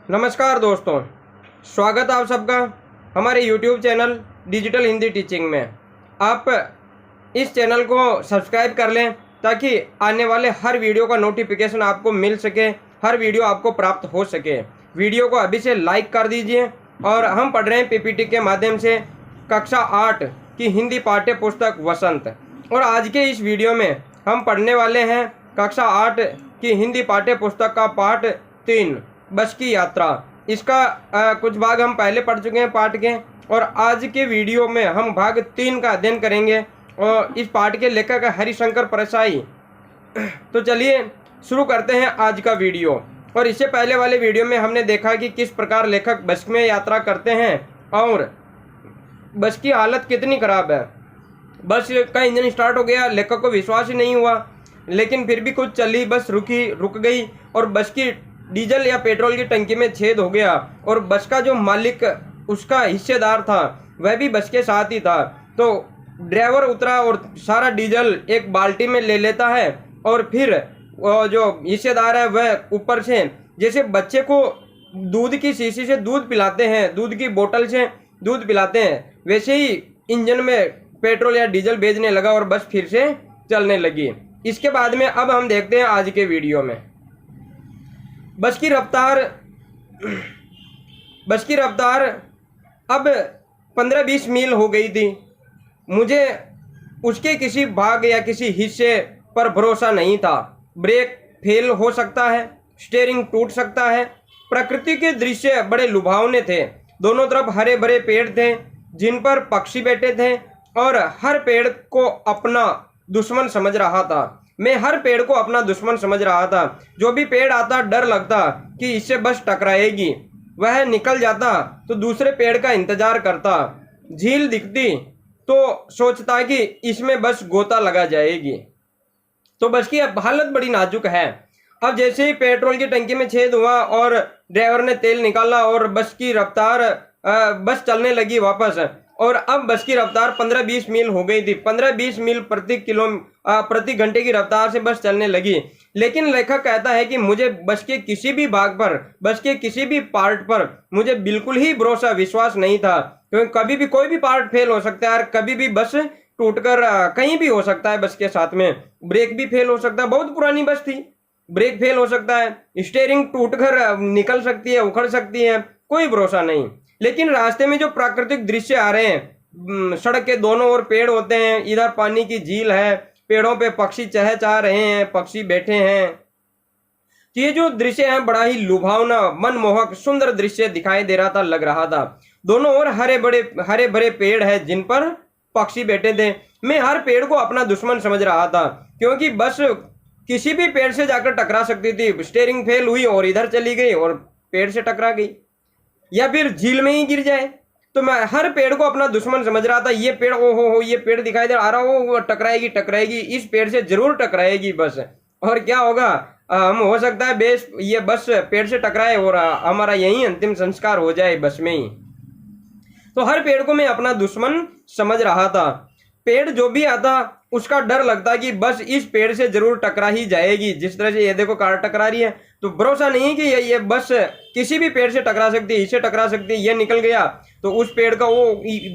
नमस्कार दोस्तों, स्वागत आप सबका हमारे YouTube channel digital Hindi teaching में। आप इस चैनल को सब्सक्राइब कर लें ताकि आने वाले हर वीडियो का नोटिफिकेशन आपको मिल सके, हर वीडियो आपको प्राप्त हो सके। वीडियो को अभी से लाइक कर दीजिए। और हम पढ़ रहे हैं पीपीटी के माध्यम से कक्षा 8 की हिंदी पाठ्य पुस्तक वसंत। और आज के इस वीडियो में हम पढ़ने वाले हैं कक्षा 8 की हिंदी पाठ्य पुस्तक का पाठ 3 बस की यात्रा। इसका कुछ भाग हम पहले पढ़ चुके हैं पाठ के, और आज के वीडियो में हम भाग 3 का अध्ययन करेंगे। और इस पाठ के लेखक है हरिशंकर परसाई। तो चलिए शुरू करते हैं आज का वीडियो। और इससे पहले वाले वीडियो में हमने देखा कि किस प्रकार लेखक बस में यात्रा करते हैं और बस की हालत कितनी खराब है। बस का इंजन स्टार्ट हो गया, लेखक को विश्वास ही नहीं हुआ, लेकिन फिर भी कुछ चली, बस रुक गई और बस की डीजल या पेट्रोल की टंकी में छेद हो गया। और बस का जो मालिक उसका हिस्सेदार था वह भी बस के साथ ही था। तो ड्राइवर उतरा और सारा डीजल एक बाल्टी में ले लेता है, और फिर जो हिस्सेदार है वह ऊपर से जैसे बच्चे को दूध की शीशी से दूध पिलाते हैं, दूध की बोतल से दूध पिलाते हैं, वैसे ही इंजन में पेट्रोल या डीजल भेजने लगा और बस फिर से चलने लगी। इसके बाद में अब हम देखते हैं आज के वीडियो में बस की रफ्तार अब 15-20 मील हो गई थी। मुझे उसके किसी भाग या किसी हिस्से पर भरोसा नहीं था। ब्रेक फेल हो सकता है, स्टीयरिंग टूट सकता है। प्रकृति के दृश्य बड़े लुभावने थे। दोनों तरफ हरे भरे पेड़ थे जिन पर पक्षी बैठे थे, और हर पेड़ को अपना दुश्मन समझ रहा था। मैं हर पेड़ को अपना दुश्मन समझ रहा था। जो भी पेड़ आता डर लगता कि इससे बस टकराएगी। वह निकल जाता तो दूसरे पेड़ का इंतजार करता। झील दिखती तो सोचता कि इसमें बस गोता लगा जाएगी। तो बस की हालत बड़ी नाजुक है। अब जैसे ही पेट्रोल की टंकी में छेद हुआ और ड्राइवर ने तेल निकाला और बस की रफ्तार बस चलने लगी वापस। और अब बस की रफ्तार 15-20 मील हो गई थी। 15-20 मील प्रति घंटे की रफ्तार से बस चलने लगी। लेकिन लेखक कहता है कि मुझे बस के किसी भी भाग पर, बस के किसी भी पार्ट पर मुझे बिल्कुल ही भरोसा विश्वास नहीं था, क्योंकि कभी भी कोई भी पार्ट फेल हो सकता है और कभी भी बस टूटकर कहीं भी हो सकता है। बस के साथ में ब्रेक भी फेल हो सकता है, बहुत पुरानी बस थी, ब्रेक फेल हो सकता है, स्टीयरिंग टूटकर निकल सकती है, उखड़ सकती है, कोई भरोसा नहीं। लेकिन रास्ते में जो प्राकृतिक दृश्य आ रहे हैं, सड़क के दोनों ओर पेड़ होते हैं, इधर पानी की झील है, पेड़ों पे पक्षी चहचहा रहे हैं, पक्षी बैठे हैं। तो ये जो दृश्य है बड़ा ही लुभावना, मनमोहक, सुंदर दृश्य दिखाई दे रहा था, लग रहा था। दोनों ओर हरे भरे पेड़ है जिन पर पक्षी बैठे थे। मैं हर पेड़ को अपना दुश्मन समझ रहा था, क्योंकि बस किसी भी पेड़ से जाकर टकरा सकती थी। स्टीयरिंग फेल हुई और इधर चली गई और पेड़ से टकरा गई, या फिर झील में ही गिर जाए। तो मैं हर पेड़ को अपना दुश्मन समझ रहा था। ये पेड़, ओ हो ये पेड़ दिखाई दे आ रहा हो, टकराएगी, इस पेड़ से जरूर टकराएगी बस। और क्या होगा, हम हो सकता है ये बस पेड़ से टकराए और हमारा यही अंतिम संस्कार हो जाए बस में ही। तो हर पेड़ को मैं अपना दुश्मन समझ रहा था। पेड़ जो भी आता उसका डर लगता कि बस इस पेड़ से जरूर टकरा ही जाएगी। जिस तरह से ये देखो कार टकरा रही है, तो भरोसा नहीं कि ये बस किसी भी पेड़ से टकरा सकती है, इससे टकरा सकती है। ये निकल गया तो उस पेड़ का वो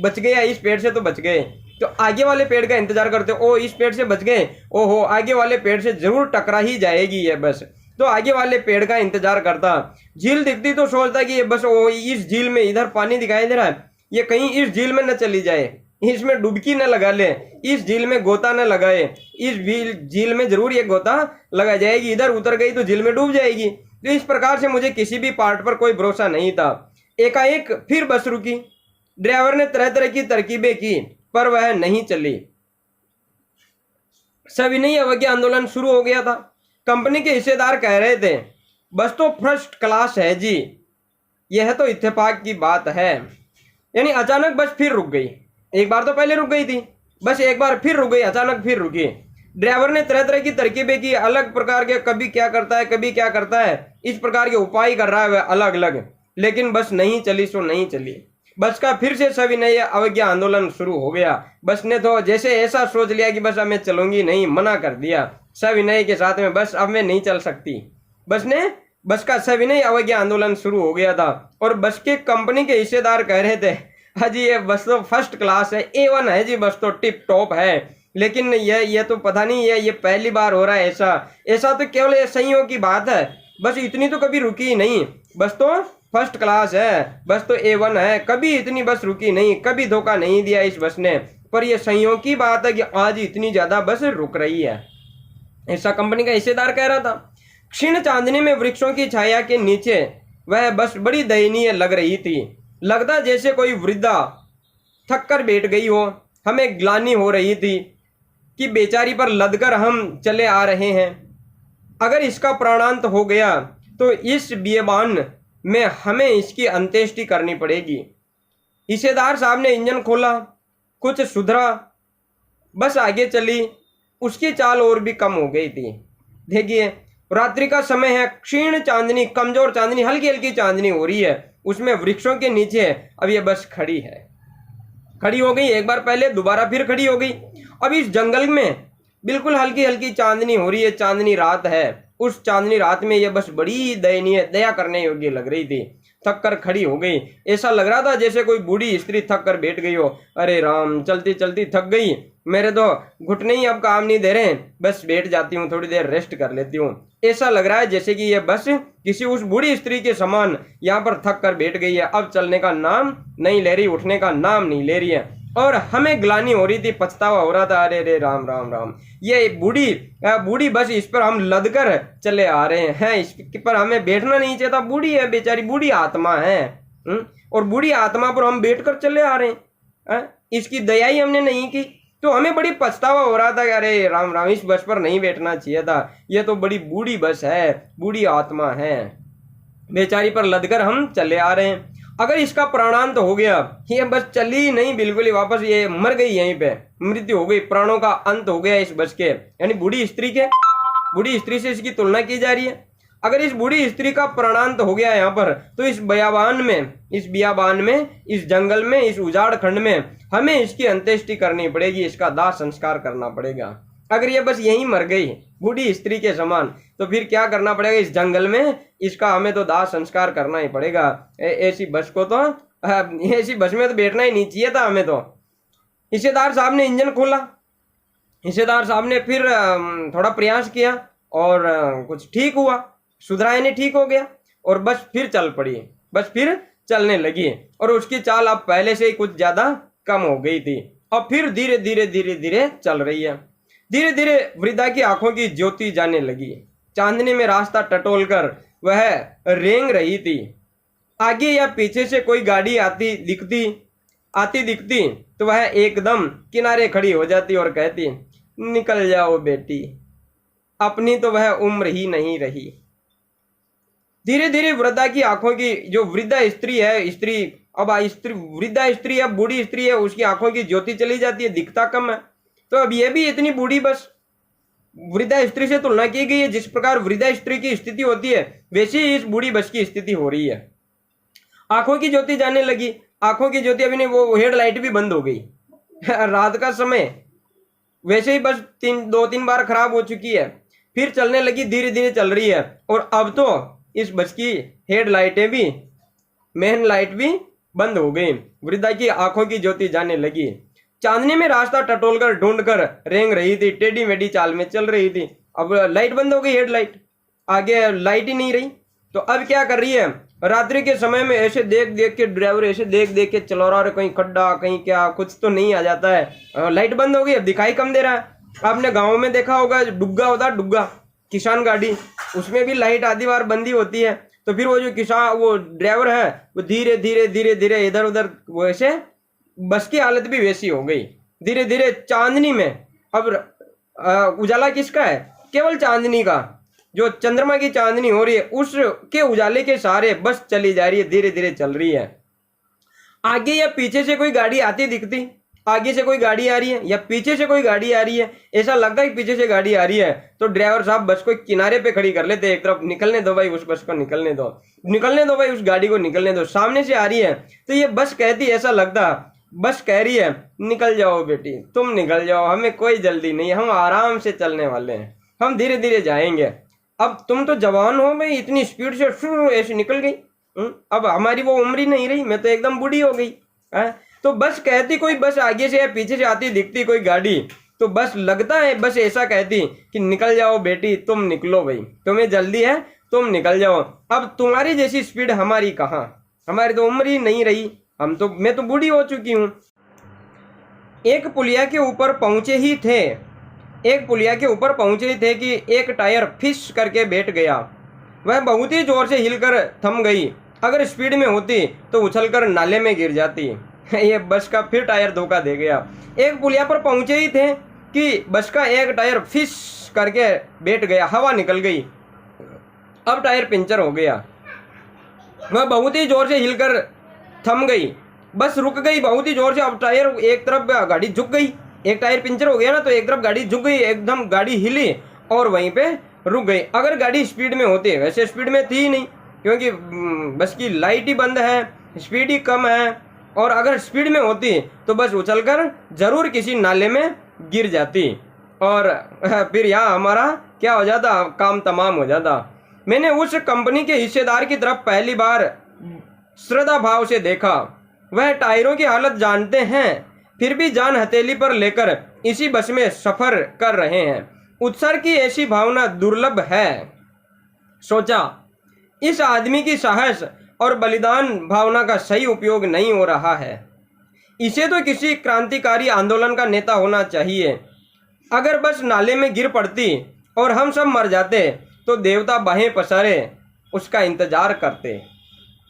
बच गया, इस पेड़ से तो बच गए। तो आगे वाले पेड़ का इंतजार करते, ओ इस पेड़ से बच गए, ओहो आगे वाले पेड़ से जरूर टकरा ही जाएगी ये बस। तो आगे वाले पेड़ का इंतजार करता। झील दिखती तो सोचता कि ये बस ओ इस झील में, इधर पानी दिखाई दे रहा है, ये कहीं इस झील में न चली जाए, इसमें डुबकी न लगा ले, इस झील में गोता न लगाए, इस झील में जरूर ये गोता लगा जाएगी, इधर उतर गई तो झील में डूब जाएगी। तो इस प्रकार से मुझे किसी भी पार्ट पर कोई भरोसा नहीं था। एकाएक फिर बस रुकी। ड्राइवर ने तरह तरह की तरकीबें की पर वह नहीं चली। सविनय अवज्ञा आंदोलन शुरू हो गया था। कंपनी के हिस्सेदार कह रहे थे, बस तो फर्स्ट क्लास है जी, यह तो इत्तेफाक की बात है। यानी अचानक बस फिर रुक गई। एक बार तो पहले रुक गई थी, बस एक बार फिर रुक गई, अचानक फिर रुकी। ड्राइवर ने तरह तरह की तरकीबें की, अलग प्रकार के, कभी क्या करता है कभी क्या करता है, इस प्रकार के उपाय कर रहा है वह अलग अलग। लेकिन बस नहीं चली सो नहीं चली। बस का फिर से सविनय अवज्ञा आंदोलन शुरू हो गया। बस ने तो जैसे ऐसा सोच लिया कि बस अब मैं चलूंगी नहीं, मना कर दिया सविनय के साथ में, बस अब मैं नहीं चल सकती। बस ने बस का सविनय अवज्ञा आंदोलन शुरू हो गया था और बस के कंपनी के हिस्सेदार कह रहे थे, हाजी ये बस तो फर्स्ट क्लास है, A1 है जी, बस तो टिप टॉप है। लेकिन ये तो पता नहीं ये पहली बार हो रहा है ऐसा तो केवल ये संयोग की बात है, बस इतनी तो कभी रुकी ही नहीं, बस तो फर्स्ट क्लास है, बस तो A1 है, कभी इतनी बस रुकी नहीं, कभी धोखा नहीं दिया इस बस ने। पर यह संयोग की बात है कि आज इतनी ज्यादा बस रुक रही है, ऐसा कंपनी का हिस्सेदार कह रहा था। क्षीण चांदनी में वृक्षों की छाया के नीचे वह बस बड़ी दयनीय लग रही थी। लगता जैसे कोई वृद्धा थक कर बैठ गई हो। हमें ग्लानि हो रही थी कि बेचारी पर लदकर हम चले आ रहे हैं। अगर इसका प्राणांत हो गया तो इस बियाबान में हमें इसकी अंत्येष्टि करनी पड़ेगी। हिस्सेदार साहब ने इंजन खोला, कुछ सुधरा, बस आगे चली। उसकी चाल और भी कम हो गई थी। देखिए रात्रि का समय है, क्षीण चांदनी, कमजोर चांदनी, हल्की हल्की चांदनी हो रही है, उसमें वृक्षों के नीचे अब ये बस खड़ी है, खड़ी हो गई एक बार पहले, दोबारा फिर खड़ी हो गई। अब इस जंगल में बिल्कुल हल्की हल्की चांदनी हो रही है, चांदनी रात है। उस चांदनी रात में यह बस बड़ी दयनीय, दया करने योग्य लग रही थी। थक कर खड़ी हो गई, ऐसा लग रहा था जैसे कोई बूढ़ी स्त्री थक कर बैठ गई हो। अरे राम, चलती चलती थक गई, मेरे तो घुटने ही अब काम नहीं दे रहे, बस बैठ जाती हूँ, थोड़ी देर रेस्ट कर लेती हूँ। ऐसा लग रहा है जैसे कि यह बस किसी उस बूढ़ी स्त्री के समान यहाँ पर थक कर बैठ गई है, अब चलने का नाम नहीं ले रही, उठने का नाम नहीं ले रही है। और हमें ग्लानि हो रही थी, पछतावा हो रहा था, अरे रे राम राम राम, ये बूढ़ी बस, इस पर हम लदकर चले आ रहे हैं, इस पर हमें बैठना नहीं चाहिए था। बूढ़ी है बेचारी, बूढ़ी आत्मा है, और बूढ़ी आत्मा पर हम बैठकर चले आ रहे हैं, इसकी दया ही हमने नहीं की। तो हमें बड़ी पछतावा हो रहा था कि अरे राम राम, इस बस पर नहीं बैठना चाहिए था, ये तो बड़ी बूढ़ी बस है, बूढ़ी आत्मा है, बेचारी पर लदकर हम चले आ रहे हैं। अगर इसका प्राणांत हो गया, ये बस चली नहीं बिल्कुल ही, वापस ये मर गई, यहीं पे मृत्यु हो गई, प्राणों का अंत हो गया इस बस के, यानी बूढ़ी स्त्री से इसकी तुलना की जा रही है। अगर इस बूढ़ी स्त्री का प्राणांत हो गया यहाँ पर, तो इस बियाबान में, इस जंगल में, इस उजाड़ खंड में हमें इसकी अंत्येष्टि करनी पड़ेगी, इसका दाह संस्कार करना पड़ेगा। अगर ये बस यहीं मर गई बूढ़ी स्त्री के समान, तो फिर क्या करना पड़ेगा इस जंगल में, इसका हमें तो दाह संस्कार करना ही पड़ेगा। ऐसी बस में तो बैठना ही नहीं चाहिए था हमें तो। हिस्सेदार साहब ने इंजन खोला, हिस्सेदार साहब ने फिर थोड़ा प्रयास किया और कुछ ठीक हुआ, सुधरा, यानी ठीक हो गया, और बस फिर चल पड़ी, बस फिर चलने लगी, और उसकी चाल अब पहले से ही कुछ ज्यादा कम हो गई थी। अब फिर धीरे धीरे चल रही है। धीरे धीरे वृद्धा की आंखों की ज्योति जाने लगी। चांदनी में रास्ता टटोल कर वह रेंग रही थी। आगे या पीछे से कोई गाड़ी आती दिखती तो वह एकदम किनारे खड़ी हो जाती और कहती, निकल जाओ बेटी, अपनी तो वह उम्र ही नहीं रही। धीरे धीरे वृद्धा की आंखों की, जो वृद्धा स्त्री है, वृद्धा स्त्री अब बूढ़ी स्त्री है, उसकी आंखों की ज्योति चली जाती है, दिखता कम है। तो अब ये भी इतनी बूढ़ी बस वृद्धा स्त्री से तुलना की गई है। जिस प्रकार वृद्धा स्त्री की स्थिति होती है, वैसी ही इस बूढ़ी बस की स्थिति हो रही है। आंखों की ज्योति जाने लगी, आंखों की ज्योति अभी नहीं, वो हेडलाइट भी बंद हो गई। रात का समय, वैसे ही बस 2-3 बार खराब हो चुकी है, फिर चलने लगी, धीरे धीरे चल रही है, और अब तो इस बस की हेडलाइटें भी, मेन लाइट भी बंद हो गई। वृद्धा की आंखों की ज्योति जाने लगी। चांदनी में रास्ता टटोलकर ढूंढकर रेंग रही थी, टेढ़ी मेढ़ी चाल में चल रही थी। अब लाइट बंद हो गई, हेडलाइट, आगे लाइट ही नहीं रही। तो अब क्या कर रही है, रात्रि के समय में ऐसे देख देख के ड्राइवर ऐसे देख देख के चला रहा है, कहीं खड्डा, कहीं क्या, कुछ तो नहीं आ जाता है। लाइट बंद हो गई, अब दिखाई कम दे रहा है। आपने गाँव में देखा होगा, डुग्गा होता है, डुग्गा किसान गाड़ी, उसमें भी लाइट आधी बार बंदी होती है। तो फिर वो जो वो ड्राइवर है, वो धीरे धीरे इधर उधर, वैसे बस की हालत भी वैसी हो गई। धीरे धीरे चांदनी में अब उजाला किसका है, केवल चांदनी का, जो चंद्रमा की चांदनी हो रही है, उसके उजाले के सहारे बस चली जा रही है, धीरे धीरे चल रही है। आगे या पीछे से कोई गाड़ी आती दिखती, आगे से कोई गाड़ी आ रही है या पीछे से कोई गाड़ी आ रही है, ऐसा लगता है कि पीछे से गाड़ी आ रही है, तो ड्राइवर साहब बस को किनारे पे खड़ी कर लेते, एक तरफ निकलने दो भाई, उस बस को निकलने दो भाई, उस गाड़ी को निकलने दो, सामने से आ रही है। तो ये बस कहती, ऐसा लगता, बस कह रही है, निकल जाओ बेटी, तुम निकल जाओ, हमें कोई जल्दी नहीं, हम आराम से चलने वाले हैं, हम धीरे धीरे जाएंगे। अब तुम तो जवान हो भाई, इतनी स्पीड से ऐसे निकल गई। अब हमारी वो उम्र ही नहीं रही, मैं तो एकदम बूढ़ी हो गई है। तो बस कहती, कोई बस आगे से या पीछे से आती दिखती कोई गाड़ी, तो बस लगता है बस ऐसा कहती कि निकल जाओ बेटी, तुम निकलो भाई, तुम्हें जल्दी है, तुम निकल जाओ। अब तुम्हारी जैसी स्पीड हमारी कहाँ, हमारी तो उम्र ही नहीं रही, मैं तो बूढ़ी हो चुकी हूँ। एक पुलिया के ऊपर पहुंचे ही थे, एक पुलिया के ऊपर पहुंचे ही थे कि एक टायर फिश करके बैठ गया। वह बहुत ही जोर से हिलकर थम गई। अगर स्पीड में होती तो उछलकर नाले में गिर जाती। ये बस का फिर टायर धोखा दे गया। एक पुलिया पर पहुंचे ही थे कि बस का एक टायर फिश करके बैठ गया, हवा निकल गई। अब टायर पंचर हो गया। वह बहुत ही जोर से हिलकर थम गई, बस रुक गई बहुत ही जोर से। अब टायर एक तरफ गाड़ी झुक गई, एक टायर पंचर हो गया ना, तो एक तरफ गाड़ी झुक गई, एकदम गाड़ी हिली और वहीं पे रुक गई। अगर गाड़ी स्पीड में होती, वैसे स्पीड में थी ही नहीं क्योंकि बस की लाइट ही बंद है, स्पीड ही कम है, और अगर स्पीड में होती तो बस उछलकर जरूर किसी नाले में गिर जाती और फिर यहाँ हमारा क्या हो जाता, काम तमाम हो जाता। मैंने उस कंपनी के हिस्सेदार की तरफ पहली बार श्रद्धा भाव से देखा। वह टायरों की हालत जानते हैं, फिर भी जान हथेली पर लेकर इसी बस में सफर कर रहे हैं। उत्सर्ग की ऐसी भावना दुर्लभ है। सोचा, इस आदमी की साहस और बलिदान भावना का सही उपयोग नहीं हो रहा है। इसे तो किसी क्रांतिकारी आंदोलन का नेता होना चाहिए। अगर बस नाले में गिर पड़ती और हम सब मर जाते तो देवता बाहें पसारे उसका इंतजार करते।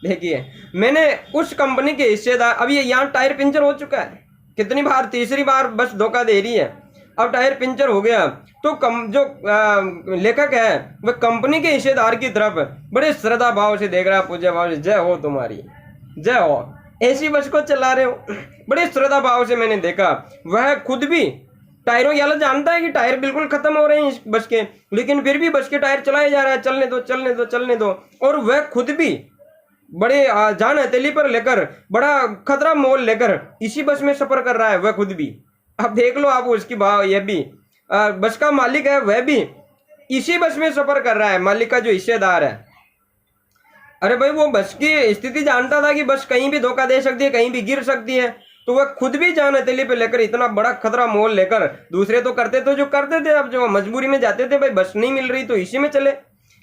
देखिए, मैंने उस कंपनी के हिस्सेदार, अब ये यहाँ टायर पंचर हो चुका है, कितनी बार, तीसरी बार बस धोखा दे रही है। अब टायर पंचर हो गया तो जो लेखक है वह कंपनी के हिस्सेदार की तरफ बड़े श्रद्धा भाव से देख रहा है, पूज्य भाव से, जय हो तुम्हारी, जय हो, ऐसी बस को चला रहे हो। बड़े श्रद्धा भाव से मैंने देखा। वह खुद भी टायरों की हालत जानता है कि टायर बिल्कुल खत्म हो रहे हैं इस बस के, लेकिन फिर भी बस के टायर चलाए जा रहा है, चलने दो चलने दो चलने दो। और वह खुद भी बड़े जान हथेली पर लेकर, बड़ा खतरा मोल लेकर इसी बस में सफर कर रहा है वह खुद भी। अब देख लो आप उसकी भाव, यह भी बस का मालिक है, वह भी इसी बस में सफर कर रहा है, मालिक का जो हिस्सेदार है। अरे भाई, वो बस की स्थिति जानता था कि बस कहीं भी धोखा दे सकती है, कहीं भी गिर सकती है, तो वह खुद भी जान हथेली पे लेकर इतना बड़ा खतरा मोल लेकर, दूसरे तो करते तो जो करते थे, अब जो मजबूरी में जाते थे, भाई बस नहीं मिल रही तो इसी में चले।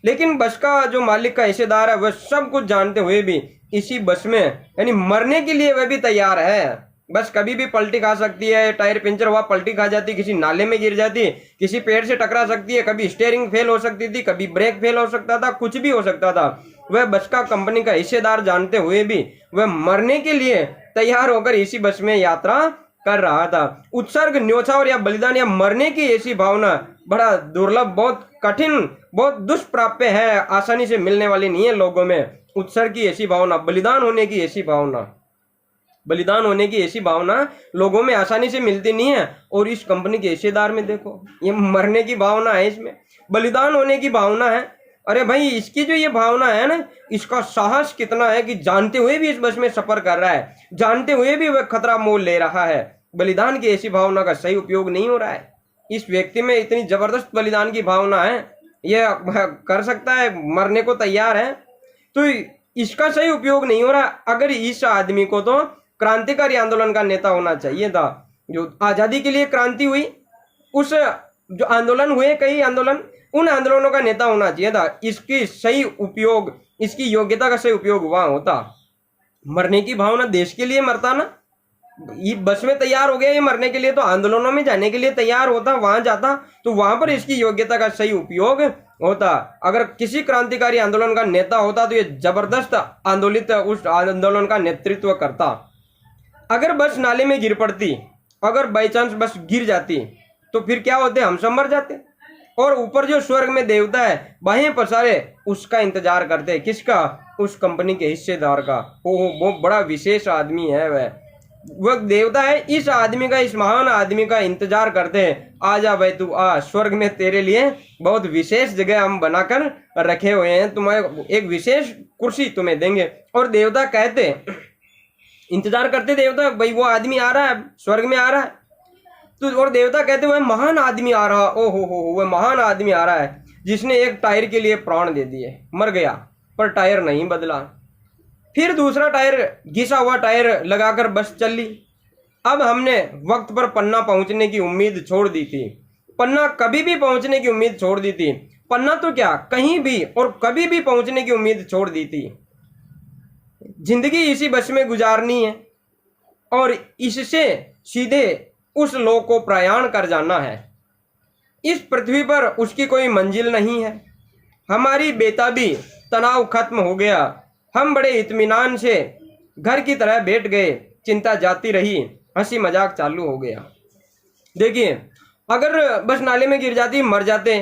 लेकिन बस का जो मालिक का हिस्सेदार है वह सब कुछ जानते हुए भी इसी बस में, यानी मरने के लिए वह भी तैयार है। बस कभी भी पलटी खा सकती है, टायर पंचर हुआ पलटी खा जाती, किसी नाले में गिर जाती, किसी पेड़ से टकरा सकती है, कभी स्टीयरिंग फेल हो सकती थी, कभी ब्रेक फेल हो सकता था, कुछ भी हो सकता था। वह बस का कंपनी का हिस्सेदार जानते हुए भी वह मरने के लिए तैयार होकर इसी बस में यात्रा कर रहा था। उत्सर्ग, न्योछावर या बलिदान या मरने की ऐसी भावना बड़ा दुर्लभ, बहुत कठिन, बहुत दुष्प्राप्य है, आसानी से मिलने वाली नहीं है लोगों में। उत्सर्ग की ऐसी भावना, बलिदान होने की ऐसी भावना, बलिदान होने की ऐसी भावना लोगों में आसानी से मिलती नहीं है। और इस कंपनी के हिस्सेदार में देखो, ये मरने की भावना है, इसमें बलिदान होने की भावना है। अरे भाई, इसकी जो ये भावना है ना, इसका साहस कितना है कि जानते हुए भी इस बस में सफर कर रहा है, जानते हुए भी वह खतरा मोल ले रहा है। बलिदान की ऐसी भावना का सही उपयोग नहीं हो रहा है। इस व्यक्ति में इतनी जबरदस्त बलिदान की भावना है, यह कर सकता है, मरने को तैयार है, तो इसका सही उपयोग नहीं हो रहा। अगर इस आदमी को तो क्रांतिकारी आंदोलन का नेता होना चाहिए था। जो आजादी के लिए क्रांति हुई, उस जो आंदोलन हुए, कई आंदोलन, उन आंदोलनों का नेता होना चाहिए था। इसकी सही उपयोग, इसकी योग्यता का सही उपयोग वहां होता। मरने की भावना, देश के लिए मरता ना, ये बस में तैयार हो गया ये मरने के लिए, तो आंदोलनों में जाने के लिए तैयार होता, वहां जाता, तो वहां पर इसकी योग्यता का सही उपयोग होता। अगर किसी क्रांतिकारी आंदोलन का नेता होता तो ये जबरदस्त आंदोलित उस आंदोलन का नेतृत्व करता। अगर बस नाले में गिर पड़ती, अगर बाई चांस बस गिर जाती, तो फिर क्या होते, हम सब मर जाते। और ऊपर जो स्वर्ग में देवता है, बाहें पसारे उसका इंतजार करते। किसका? उस कंपनी के हिस्सेदार का। ओहो, वो बड़ा विशेष आदमी है, वह देवता है। इस आदमी का, इस महान आदमी का इंतजार करते हैं, आ जा भाई तू आ, स्वर्ग में तेरे लिए बहुत विशेष जगह हम बनाकर रखे हुए हैं, तुम्हें एक विशेष कुर्सी तुम्हें देंगे। और देवता कहते, इंतजार करते देवता, भाई वो आदमी आ रहा है, स्वर्ग में आ रहा है। तो और देवता कहते वह महान आदमी आ रहा, ओ हो, वह महान आदमी आ रहा है। जिसने एक टायर के लिए प्राण दे दिए, मर गया पर टायर नहीं बदला। फिर दूसरा टायर, घिसा हुआ टायर लगाकर बस चली। अब हमने वक्त पर पन्ना पहुंचने की उम्मीद छोड़ दी थी। पन्ना कभी भी पहुंचने की उम्मीद छोड़ दी थी। पन्ना तो क्या, कहीं भी और कभी भी पहुंचने की उम्मीद छोड़ दी थी। जिंदगी इसी बस में गुजारनी है और इससे सीधे उस लोक को प्रयाण कर जाना है। इस पृथ्वी पर उसकी कोई मंजिल नहीं है। हमारी बेताबी, तनाव खत्म हो गया। हम बड़े इत्मीनान से घर की तरह बैठ गए। चिंता जाती रही, हंसी मजाक चालू हो गया। देखिए, अगर बस नाले में गिर जाती, मर जाते,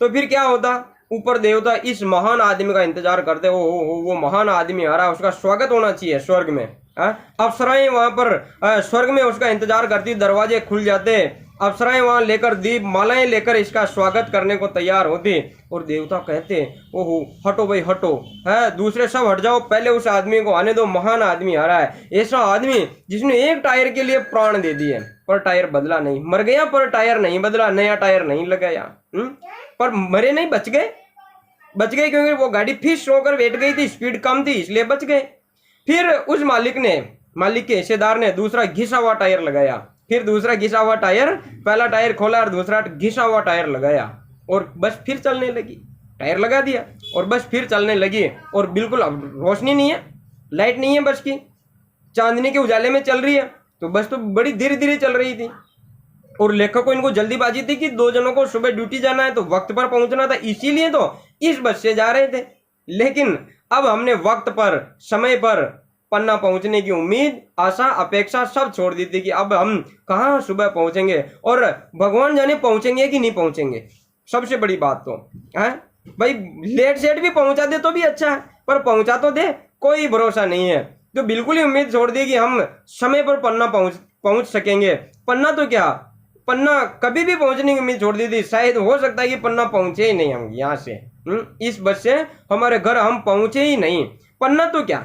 तो फिर क्या होता? ऊपर देवता इस महान आदमी का इंतजार करते, वो महान आदमी आ रहा, उसका स्वागत होना चाहिए स्वर्ग में। अप्सराएं वहां पर स्वर्ग में उसका इंतजार करती, दरवाजे खुल जाते, अप्सराएं वहां लेकर दीप मालाएं लेकर इसका स्वागत करने को तैयार होती, और देवता कहते, ओहो हटो भाई हटो, है दूसरे सब हट जाओ, पहले उस आदमी को आने दो, महान आदमी आ रहा है। ऐसा आदमी जिसने एक टायर के लिए प्राण दे दिए पर टायर बदला नहीं, मर गया पर टायर नहीं बदला, नया टायर नहीं लगाया। पर मरे नहीं, बच गए। बच गए क्योंकि वो गाड़ी फिश होकर बैठ गई थी, स्पीड कम थी, इसलिए बच गए। फिर उस मालिक के हिस्सेदार ने दूसरा घिसा हुआ टायर लगाया। फिर दूसरा घिसा हुआ टायर, पहला टायर खोला और दूसरा घिसा हुआ टायर लगाया, और बस फिर चलने लगी। टायर लगा दिया और बस फिर चलने लगी। और बिल्कुल अब रोशनी नहीं है, लाइट नहीं है बस की, चांदनी के उजाले में चल रही है, तो बस तो बड़ी धीरे धीरे चल रही थी। और लेखक को इनको जल्दीबाजी थी कि दो जनों को सुबह ड्यूटी जाना है, तो वक्त पर पहुंचना था, इसीलिए तो इस बस से जा रहे थे। लेकिन अब हमने वक्त पर, समय पर पन्ना पहुंचने की उम्मीद, आशा, अपेक्षा सब छोड़ दी थी कि अब हम कहाँ सुबह पहुंचेंगे, और भगवान जाने पहुंचेंगे कि नहीं पहुंचेंगे। सबसे बड़ी बात तो है भाई, लेट सेट भी पहुंचा दे तो भी अच्छा है, पर पहुंचा तो दे, कोई भरोसा नहीं है। तो बिल्कुल ही उम्मीद छोड़ दी कि हम समय पर पन्ना पहुंच सकेंगे। पन्ना तो क्या, पन्ना कभी भी पहुंचने की उम्मीद छोड़ दी थी। शायद हो सकता है कि पन्ना पहुंचे ही नहीं हम यहाँ से, इस बस से हमारे घर हम पहुंचे ही नहीं। पन्ना तो क्या,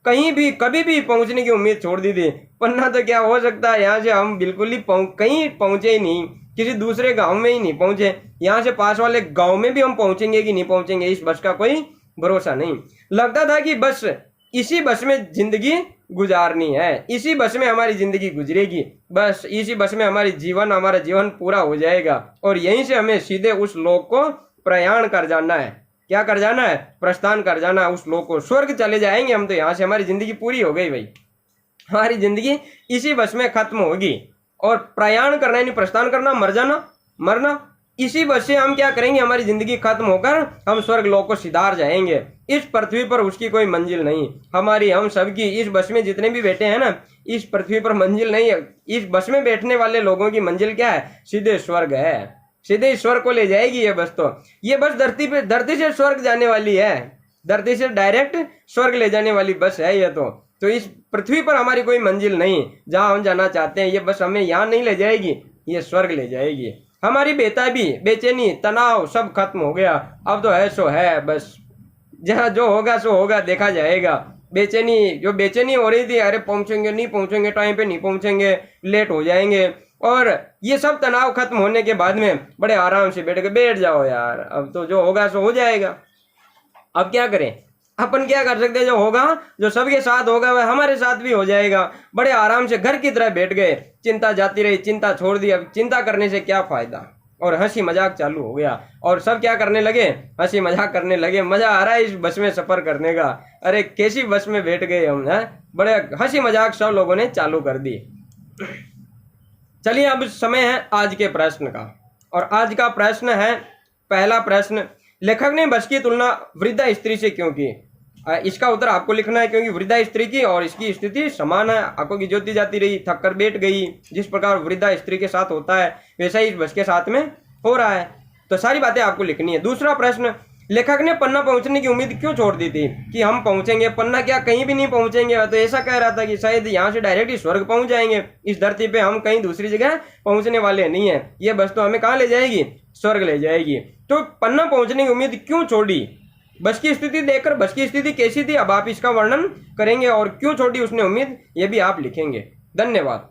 कहीं भी कभी भी पहुंचने की उम्मीद छोड़ दी थी। पन्ना तो क्या, हो सकता है यहाँ से हम बिल्कुल ही कहीं पहुंचे ही नहीं, किसी दूसरे गांव में ही नहीं पहुंचे, यहाँ से पास वाले गांव में भी हम पहुंचेंगे कि नहीं पहुंचेंगे, इस बस का कोई भरोसा नहीं। लगता था कि बस इसी बस में जिंदगी गुजारनी है, इसी बस में हमारी जिंदगी गुजरेगी, बस इसी बस में हमारा जीवन पूरा हो जाएगा, और यहीं से हमें सीधे उस लोक को प्रयाण कर जाना है। क्या कर जाना है? प्रस्थान कर जाना है उस लोक को। स्वर्ग चले जाएंगे हम तो, यहाँ से हमारी जिंदगी पूरी हो गई भाई, हमारी जिंदगी इसी बस में खत्म होगी। और प्रयाण करना यानी प्रस्थान करना, मर जाना, मरना, इसी बस से हम क्या करेंगे, हमारी जिंदगी खत्म होकर हम स्वर्ग लोक को सिधार जाएंगे। इस पृथ्वी पर उसकी कोई मंजिल नहीं, हमारी, हम सबकी, इस बस में जितने भी बैठे हैं ना, इस पृथ्वी पर मंजिल नहीं है। इस बस में बैठने वाले लोगों की मंजिल क्या है? सीधे स्वर्ग है, सीधे स्वर्ग को ले जाएगी ये बस। तो ये बस धरती से स्वर्ग जाने वाली है, धरती से डायरेक्ट स्वर्ग ले जाने वाली बस है ये। तो इस पृथ्वी पर हमारी कोई मंजिल नहीं, जहां हम जाना चाहते हैं ये बस हमें यहाँ नहीं ले जाएगी, ये स्वर्ग ले जाएगी। हमारी बेताबी, बेचैनी, तनाव सब खत्म हो गया। अब तो है सो है, बस जहाँ जो होगा सो होगा, देखा जाएगा। बेचैनी हो रही थी, अरे पहुंचेंगे नहीं पहुंचेंगे, टाइम पे नहीं पहुंचेंगे, लेट हो जाएंगे, और ये सब तनाव खत्म होने के बाद में बड़े आराम से बैठ जाओ यार, अब तो जो होगा सो हो जाएगा। अब क्या करें, अपन क्या कर सकते हैं? जो होगा, जो सबके साथ होगा वह हमारे साथ भी हो जाएगा। बड़े आराम से घर की तरह बैठ गए, चिंता जाती रही, चिंता छोड़ दी। अब चिंता करने से क्या फायदा, और हंसी मजाक चालू हो गया, और सब क्या करने लगे? हंसी मजाक करने लगे। मजा आ रहा है इस बस में सफर करने का, अरे कैसी बस में बैठ गए हम, है बड़े हंसी मजाक सब लोगों ने चालू कर दी। चलिए अब समय है आज के प्रश्न का, और आज का प्रश्न है, पहला प्रश्न, लेखक ने बस की तुलना वृद्धा स्त्री से क्यों की? इसका उत्तर आपको लिखना है, क्योंकि वृद्धा स्त्री की और इसकी स्थिति समान है। आंखों की ज्योति जाती रही, थक कर बैठ गई, जिस प्रकार वृद्धा स्त्री के साथ होता है वैसा ही इस बस के साथ में हो रहा है। तो सारी बातें आपको लिखनी है। दूसरा प्रश्न, लेखक ने पन्ना पहुंचने की उम्मीद क्यों छोड़ दी थी कि हम पहुंचेंगे? पन्ना क्या कहीं भी नहीं पहुंचेंगे, तो ऐसा कह रहा था कि शायद यहाँ से डायरेक्ट ही स्वर्ग पहुंच जाएंगे, इस धरती पे हम कहीं दूसरी जगह पहुंचने वाले नहीं है, ये बस तो हमें कहाँ ले जाएगी? स्वर्ग ले जाएगी। तो पन्ना पहुंचने की उम्मीद क्यों छोड़ी? बस की स्थिति देखकर बस की स्थिति कैसी थी, अब आप इसका वर्णन करेंगे, और क्यों छोड़ी उसने उम्मीद, ये भी आप लिखेंगे। धन्यवाद।